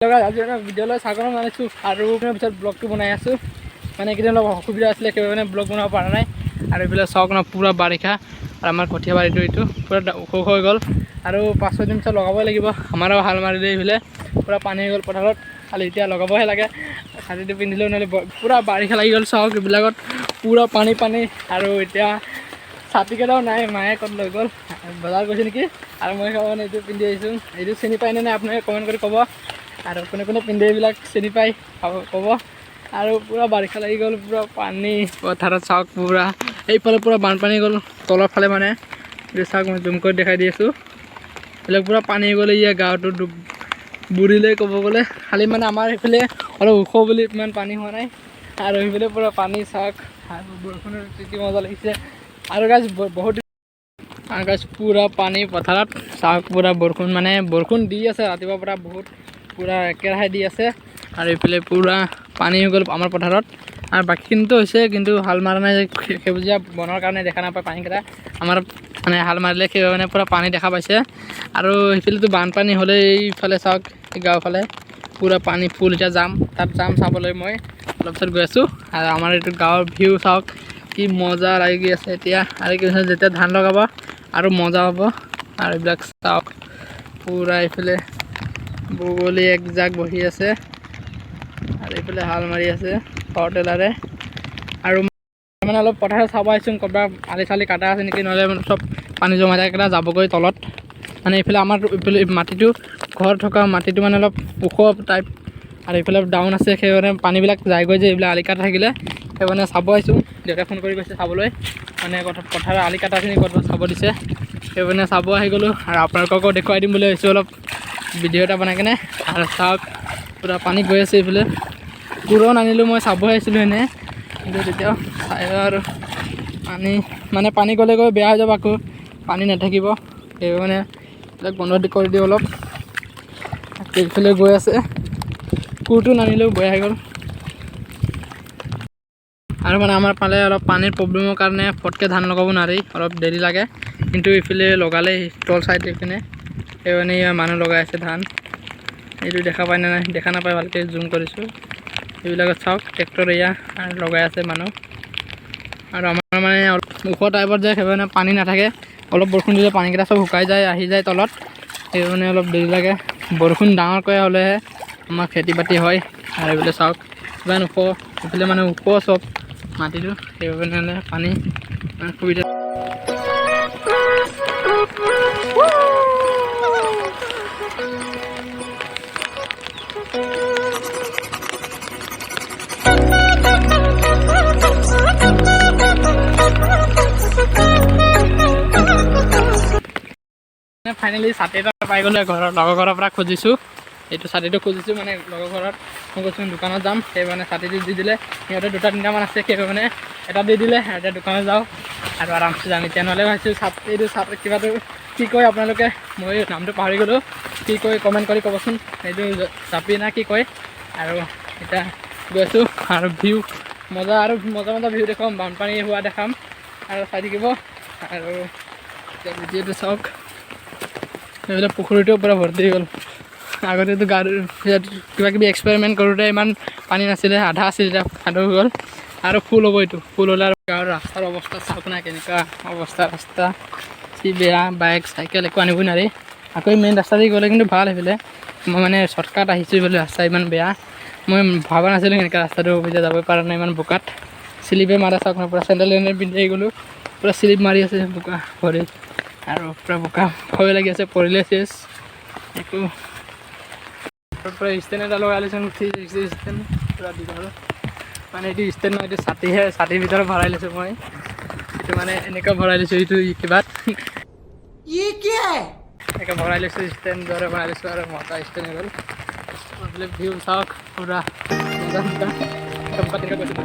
ভিডিঅ'লৈ স্বাগতম জনাইছোঁ আৰু পিছত ব্লগটো বনাই আছোঁ মানে এইকেইদিন অলপ অসুবিধা আছিলে সেইকাৰণে ব্লগ বনাব পৰা নাই আৰু এইফালে চাওক ন পূৰা বাৰিষা আৰু আমাৰ কঠীয়া বাৰীটো এইটো পূৰা ওখ হৈ গ'ল আৰু 5-6 দিন পিছত লগাবই লাগিব আমাৰো হাল মাৰিলে এইফালে পূৰা পানী হৈ গ'ল পথাৰত খালি এতিয়া লগাবহে লাগে ছাতিটো পিন্ধিলেও নহ'লে পূৰা বাৰিষা লাগি গ'ল চাওক এইবিলাকত পূৰা পানী আৰু এতিয়া ছাতিকেইটাও নাই মায়ে ক'ত লৈ গ'ল বজাৰ গৈছে নেকি আৰু মই মানে এইটো পিন্ধি আহিছোঁ এইটো চিনি পায়নে নাই আপোনালোকে কমেণ্ট কৰি ক'ব আৰু কোনে কোনে পিন্ধে এইবিলাক চিনি পাই ক'ব আৰু পূৰা বাৰিষা লাগি গ'ল পূৰা পানী পথাৰত চাওক পূৰা এইফালে পূৰা বানপানী গ'ল তলৰ ফালে মানে চাওক মই জুম কৰি দেখাই দি আছোঁ এইবিলাক পূৰা পানী গ'লে ইয়াৰ গাঁৱটো বুৰিলে ক'ব গ'লে খালি মানে আমাৰ এইফালে অলপ ওখ বুলি ইমান পানী হোৱা নাই আৰু সেইফালে পূৰা পানী চাওক আৰু বৰষুণৰ তিতি মজা লাগিছে আৰু গাছ বহুত গাছ পূৰা পানী পথাৰত চাওক পূৰা বৰষুণ দি আছে ৰাতিপুৱাৰ পৰা বহুত পূৰা একেৰাহে দি আছে আৰু এইফালে পূৰা পানী হৈ গ'ল আমাৰ পথাৰত আৰু বাকীখিনিতো হৈছে কিন্তু হাল মাৰা নাই সেউজীয়া বনৰ কাৰণে দেখা নাপায় পানীকেইটা আমাৰ মানে হাল মাৰিলে সেই মানে পূৰা পানী দেখা পাইছে আৰু সেইফালেতো বানপানী হ'লে এইফালে চাওক গাঁৱৰ ফালে পূৰা পানী ফুল এতিয়া যাম তাত যাম চাবলৈ মই অলপ পিছত গৈ আছোঁ আৰু আমাৰ এইটো গাঁৱৰ ভিউ চাওক কি মজা লাগি আছে এতিয়া আৰু কি যেতিয়া ধান লগাব আৰু মজা হ'ব আৰু এইবিলাক চাওক পূৰা এইফালে বগলী একজাক বহি আছে আৰু এইফালে হাল মাৰি আছে পাৱাৰ টেলাৰে আৰু মানে অলপ পথাৰত চাব আহিছোঁ ক'ৰবাত আলি চালি কাটা আছে নেকি নহ'লে মানে চব পানী জমা থাকেটা যাবগৈ তলত মানে এইফালে আমাৰ এইফালে মাটিটো ঘৰ থকা মাটিটো মানে অলপ ওখ টাইপ আৰু এইফালে ডাউন আছে সেইকাৰণে পানীবিলাক যায়গৈ যে এইবিলাক আলি কাটা থাকিলে সেইকাৰণে চাব আহিছোঁ দেউতাই ফোন কৰি কৈছে চাবলৈ মানে পথাৰৰ আলি কাটাখিনি ক'ৰবাত চাব দিছে সেইকাৰণে চাব আহি গ'লোঁ আৰু আপোনালোককো দেখুৱাই দিম বুলি ভাবিছোঁ অলপ ভিডিঅ' এটা বনাই কেনে আৰু চাওক পূৰা পানী গৈ আছে এইফালে পুৰণ আনিলোঁ মই চাব আহিছিলোঁ এনেই কিন্তু তেতিয়াও চাই আৰু পানী গ'লে গৈ বেয়া হৈ যাব আকৌ পানী নাথাকিব সেইকাৰণে এইবিলাক বন্ধ কৰি দিওঁ অলপ এইফালে গৈ আছে কোৰটো নানিলেও বেয়া হৈ গ'ল আৰু মানে আমাৰ ফালে অলপ পানীৰ প্ৰব্লেমৰ কাৰণে ফটকৈ ধান লগাব নোৱাৰি অলপ দেৰি লাগে কিন্তু এইফালে লগালে তল চাইড এইপিনে সেইকাৰণে মানুহ লগাই আছে ধান এইটো দেখা পায় নে নাই দেখা নাপায় ভালকৈ জুম কৰিছোঁ এইবিলাকত চাওক ট্ৰেক্টৰ আৰু লগাই আছে মানুহ আৰু আমাৰ মানে অলপ ওখ টাইপত যায় সেইকাৰণে পানী নাথাকে অলপ বৰষুণ দিলে পানীকেইটা চব শুকাই যায় আহি যায় তলত সেইকাৰণে অলপ দেৰি লাগে বৰষুণ ডাঙৰকৈ হ'লেহে আমাৰ খেতি বাতি হয় আৰু এইফালে চাওক ইমান ওখ এইফালে মানে ওখ চব মাটিটো সেইকাৰণে পানী সুবিধা ফাইনেলি ছাতি এটা পাই গ'লো লগৰ ঘৰৰ পৰা খুজিছোঁ এইটো ছাতিটো খুজিছোঁ মানে লগৰ ঘৰত মই কৈছোঁ দোকানত যাম সেইকাৰণে ছাতিটো দি দিলে সিহঁতে 2-3টামান আছে সেইকাৰণে এটা দি দিলে এটা দোকানত যাওঁ আৰু আৰামছে যাম এতিয়া নহ'লে ভাবিছোঁ ছাতি কিবাটো কি কয় আপোনালোকে মই নামটো পাহৰি গ'লোঁ কি কয় কমেণ্ট কৰি ক'বচোন এইটো জাপি না কি কয় আৰু এতিয়া গৈছোঁ আৰু ভিউ মজা ভিউ দেখাম বানপানী হোৱা দেখাম আৰু চাই থাকিব আৰু এতিয়া ভিডিঅ'টো চাওক এইফালে পুখুৰীটো পূৰা ভৰ্তি হৈ গ'ল আগতেতো কিবা কিবি এক্সপেৰিমেণ্ট কৰোঁতে ইমান পানী নাছিলে আধা আছিল এতিয়া আধা হৈ গ'ল আৰু ফুল হ'ব এইটো ফুল হ'লে আৰু গাঁৱৰ ৰাস্তাৰ অৱস্থা চাওক নাই কেনেকুৱা অৱস্থা ৰাস্তা কি বেয়া বাইক চাইকেল একো আনিবই নোৱাৰি আকৌ মেইন ৰাস্তা দি গ'লে কিন্তু ভাল সেইফালে মই মানে শ্বৰ্টকাট আহিছোঁ এইফালে ৰাস্তা ইমান বেয়া মই ভবা নাছিলোঁ সেনেকৈ ৰাস্তাটো এতিয়া যাব পৰা নাই ইমান বোকাত শ্লিপে মাৰা চাওক মই পূৰা চেণ্ডেল পিন্ধি আহি গ'লোঁ পূৰা শ্লিপ মাৰি আছে বোকা ভৰিত আৰু পূৰা বোকা ভয় লাগি আছে পৰিলে চেচ একো পূৰা ষ্টেণ্ড এটা লগাই লৈছোঁ ষ্টেণ্ড পূৰা দীঘল মানে এইটো ষ্টেণ্ড নহয় এইটো ছাতিহে ছাতিৰ ভিতৰত ভৰাই লৈছোঁ মই এইটো মানে এনেকুৱা ভৰাই লৈছোঁ এইটো কিবাত এনেকৈ ভৰাই লৈছোঁ ষ্টেণ্ড দৰে ভৰাই লৈছোঁ আৰু মজা ষ্টেণ্ড হৈ গ'ল বোলে ভিউ চাওক পূৰা মজা তেনেকুৱা গৈছোঁ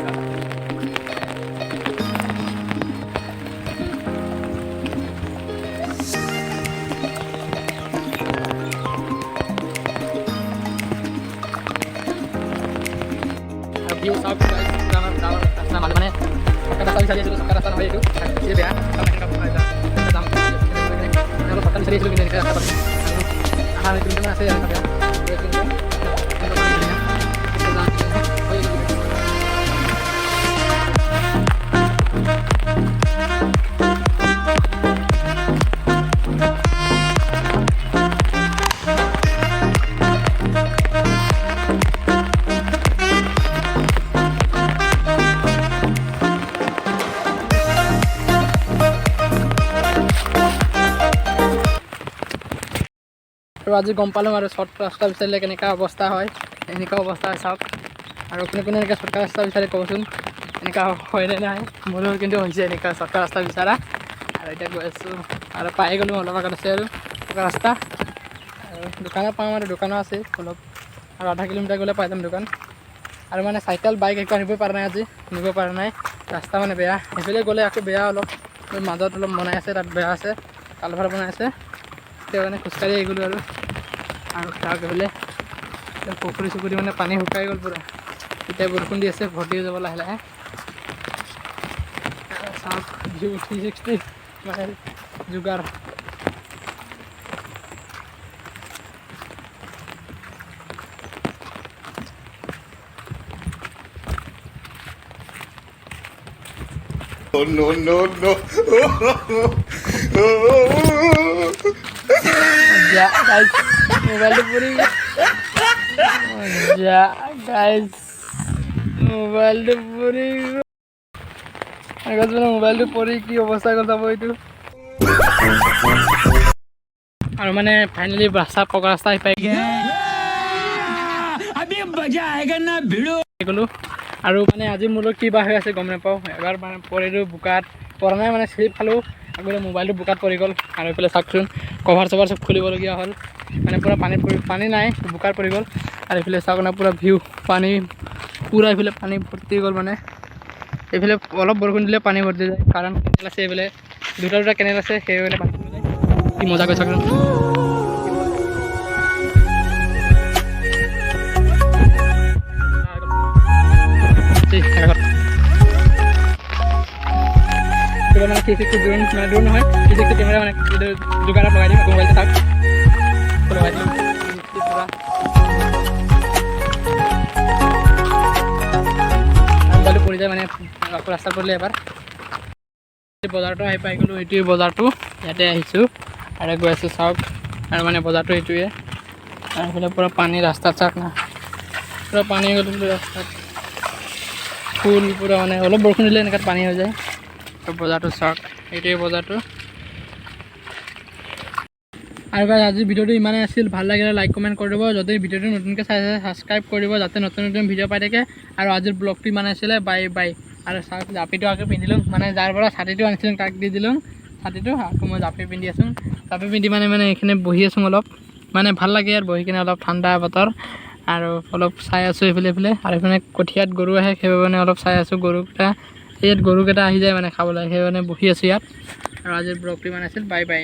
ভিউ চাওক আমাৰ গাঁৱৰ ৰাস্তা মানে পকা ৰাস্তা বিচাৰি আছিলোঁ চকা ৰাস্তা নহয় এইটো বেয়া যাম অলপ পকা বিচাৰি আছিলোঁ কিন্তু এনেকৈ ৰাস্তা পালোঁ আহা 2 কিলোমিটাৰমান আছে আজি গম পালোঁ আৰু শ্বৰ্ট ৰাস্তা বিচাৰিলে কেনেকুৱা অৱস্থা হয়, এনেকুৱা অৱস্থা হয় চাওক। আৰু কোনে কোনে এনেকৈ শ্বৰ্টকাট ৰাস্তা বিচাৰি ক'বচোন, এনেকুৱা হয়নে নাই? মোৰো কিন্তু হৈছে এনেকুৱা শ্বৰ্টকাট ৰাস্তা বিচাৰা। আৰু এতিয়া গৈ আছোঁ আৰু পাই গ'লোঁ, অলপ আগত আছে আৰু শ্বৰ্টকাট ৰাস্তা। আৰু দোকানত পাম আৰু দোকানো আছে অলপ, আৰু আধা কিলোমিটাৰ গ'লে পাই যাম দোকান। আৰু মানে চাইকেল বাইক একো আনিবই পৰা নাই, আজি নিব পৰা নাই, ৰাস্তা মানে বেয়া। সেইফালে গ'লে আকৌ বেয়া অলপ, মাজত অলপ বনাই আছে, তাত বেয়া আছে, কালভাৰ বনাই আছে, সেইটো কাৰণে খোজকাঢ়ি আহি গ'লোঁ। আৰু তাৰ গ'লে পুখুৰী চুখুৰী মানে পানী শুকাই গ'ল পূৰা, এতিয়া বৰষুণ দি আছে, ভৰ্তি হৈ যাব লাহে লাহে। চাওক ভিউ 360 মানে যোগাৰ। No, no, no. Ya, guys, মোবাইলটো পৰি গ'ল। Ya, guys, মোবাইলটো পৰি গ'ল। মোবাইলটো পৰি কি অৱস্থা কৰি যাব এইটো। আৰু মানে ফাইনেলি ৰাস্তা পকা ৰাস্তা আহি পাই গ'লোঁ। আৰু মানে আজি মোৰ লগত কিবা হৈ আছে গম নাপাওঁ, এবাৰ মানে পৰিলোঁ বোকাত, পৰা নাই মানে শ্লিপ খালোঁ, আকৌ মোবাইলটো বোকাত পৰি গ'ল। আৰু এইফালে চাওকচোন কভাৰ চভাৰ চব খুলিবলগীয়া হ'ল, মানে পূৰা পানী নাই, বোকাত পৰি গ'ল। আৰু এইফালে চাওক না পূৰা ভিউ, পানী পূৰা এইফালে পানী ভৰ্তি গ'ল। মানে এইফালে অলপ বৰষুণ দিলে পানী ভৰ্তি যায়, কাৰণ কেনেল আছে এইফালে, দুটা কেনেল আছে, সেইফালে পানী যায়। কি মজা কৰি চাওক। মানে 360 ড্ৰোন, মানে ড্ৰোন নহয়, 360 কেমেৰা, মানে দোকানত লগাই দিম মোবাইলটো। চাওক লগাই দিম পূৰা মোবাইলটো পৰি যায়, মানে আকৌ ৰাস্তাত পৰিলে এবাৰ। বজাৰটো আহি পাই গ'লোঁ, এইটোৱে বজাৰটো, ইয়াতে আহিছোঁ আৰু গৈ আছোঁ চাওক। আৰু মানে বজাৰটো এইটোৱে, আৰু এইফালে পূৰা পানী ৰাস্তাত চাওক না, পূৰা পানী হৈ গ'ল ৰাস্তাত, ফুল পূৰা, মানে অলপ বৰষুণ দিলে এনেকৈ পানী হৈ যায়। বজাৰটো চাওক, এইটোৱে বজাৰটো। আৰু গাইজ আজি ভিডিঅ'টো ইমানেই আছিল, ভাল লাগিলে লাইক কমেণ্ট কৰি দিব, যদি ভিডিঅ'টো নতুনকৈ চাই ছাবস্ক্ৰাইব কৰিব, যাতে নতুন নতুন ভিডিঅ' পাই থাকে। আৰু আজিৰ ব্লগটো ইমান আছিলে, বাই বাই। আৰু চাওক জাপিটো আকৌ পিন্ধিলোঁ, মানে যাৰ পৰা ছাতিটো আনিছিলোঁ তাক দি দিলোঁ ছাতিটো, আকৌ মই জাপি পিন্ধি আছোঁ। জাপি পিন্ধি মানে এইখিনি বহি আছোঁ অলপ, মানে ভাল লাগে আৰু বহি কিনে, অলপ ঠাণ্ডা বতৰ, আৰু অলপ চাই আছোঁ এইফালে। আৰু এইফালে কঠীয়াত গৰু আহে, সেইবাবে মানে অলপ চাই আছোঁ গৰুকেইটা, ইয়াত গৰুকেইটা আহি যায় মানে খাবলৈ, সেইকাৰণে বহি আছোঁ ইয়াত। আৰু আজিৰ ব্লগটো ইমান আছিল, বাই বাই।